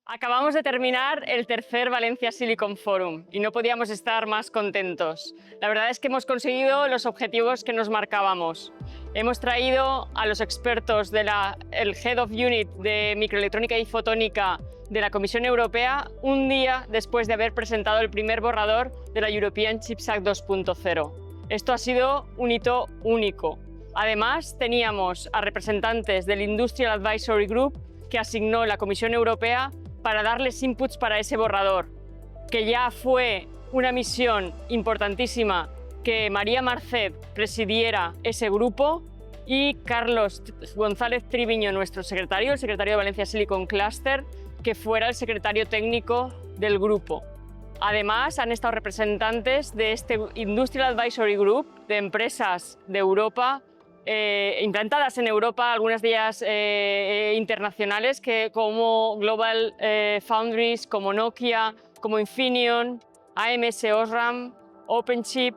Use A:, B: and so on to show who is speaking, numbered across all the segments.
A: Acabamos de terminar el tercer Valencia Silicon Forum y no podíamos estar más contentos. La verdad es que hemos conseguido los objetivos que nos marcábamos. Hemos traído a los expertos del Head of Unit de Microelectrónica y Fotónica de la Comisión Europea un día después de haber presentado el primer borrador de la European Chips Act 2.0. Esto ha sido un hito único. Además, teníamos a representantes del Industrial Advisory Group que asignó la Comisión Europea para darles inputs para ese borrador, que ya fue una misión importantísima que María Marcet presidiera ese grupo y Carlos González Triviño, nuestro secretario, el secretario de Valencia Silicon Cluster, que fuera el secretario técnico del grupo. Además, han estado representantes de este Industrial Advisory Group de empresas de Europa, implantadas en Europa, algunas de ellas internacionales, como Global Foundries, como Nokia, como Infineon, AMS Osram, OpenChip.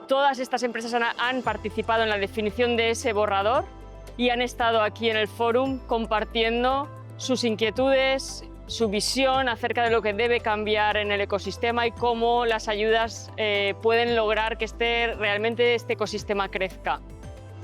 A: Todas estas empresas han participado en la definición de ese borrador y han estado aquí en el Fórum compartiendo sus inquietudes, su visión acerca de lo que debe cambiar en el ecosistema y cómo las ayudas pueden lograr que realmente este ecosistema crezca.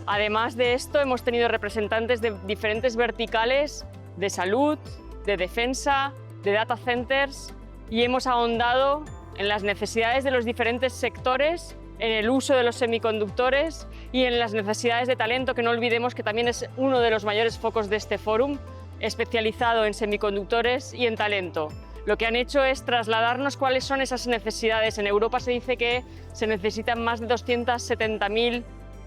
A: Además de esto, hemos tenido representantes de diferentes verticales de salud, de defensa, de data centers y hemos ahondado en las necesidades de los diferentes sectores, en el uso de los semiconductores y en las necesidades de talento, que no olvidemos que también es uno de los mayores focos de este fórum, especializado en semiconductores y en talento. Lo que han hecho es trasladarnos cuáles son esas necesidades. En Europa se dice que se necesitan más de 270.000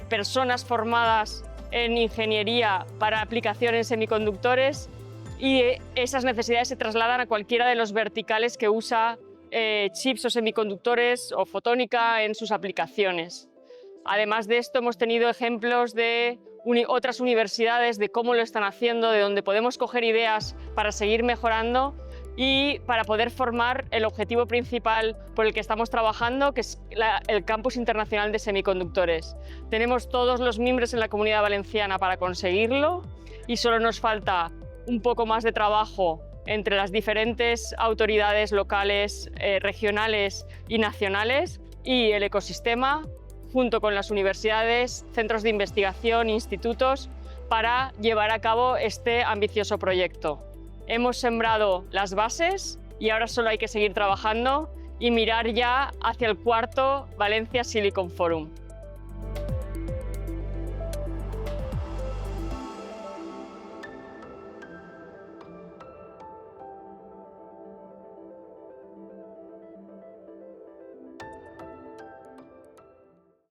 A: personas formadas en ingeniería para aplicación en semiconductores y esas necesidades se trasladan a cualquiera de los verticales que usa chips o semiconductores o fotónica en sus aplicaciones. Además de esto, hemos tenido ejemplos de otras universidades, de cómo lo están haciendo, de donde podemos coger ideas para seguir mejorando y para poder formar el objetivo principal por el que estamos trabajando, que es el Campus Internacional de Semiconductores. Tenemos todos los miembros en la Comunidad Valenciana para conseguirlo y solo nos falta un poco más de trabajo entre las diferentes autoridades locales, regionales y nacionales y el ecosistema, junto con las universidades, centros de investigación, institutos, para llevar a cabo este ambicioso proyecto. Hemos sembrado las bases y ahora solo hay que seguir trabajando y mirar ya hacia el cuarto Valencia Silicon Forum.